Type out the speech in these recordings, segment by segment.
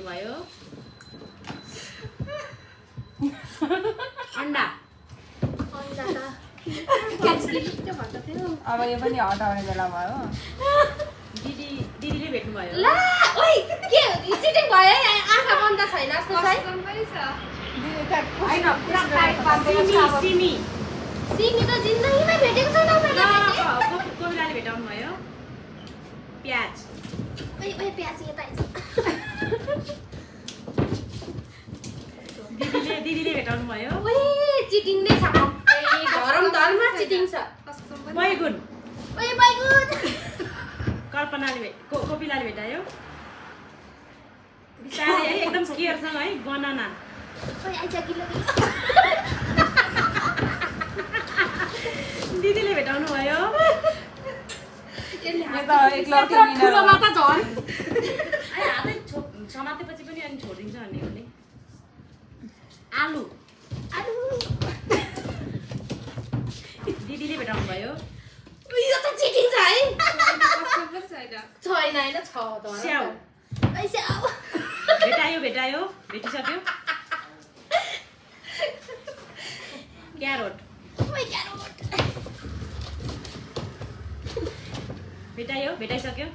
भयो अंडा अब यो पनि हटाउने बेला भयो दिदीले भेट्नु भयो ला ओइ के चिटिङ भयो आँखा बन्द छैन जस्तो छ दिदी हैन पुरा टाइट बाँधेको छ अब सिमी सिमी त जिन्दगीमै भेटेको छैन मैले कोपिलाले भेटाउनु भयो प्याज ओइ ओइ प्याज यता आइज दिदीले भेटाउनु भयो ओइ चिटिङ नै छ धर्म चिटिङ छ बैगुन ओइ बैगुन कल्पनाले कोपिलाले भेटायो बिस्तारै है एकदम केयरसँग है बनाना ओइ आइज किलो दिदीले भेटाउनु भयो यो त एक लकी विनर ठुलो माता झन् हातै समातेपछि पनि अनि छोडिदिन्छ अनि उसले आलु दिदीले भेटाउनु भयो यो त चिटिङ छ है छैन हैन छ त स्याउ ओइ स्याउ भेटायो भेटिसक्यो क्यारोट ओइ क्यारोट भेटाइसक्यो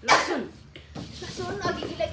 लसुन लसुन अघि किलो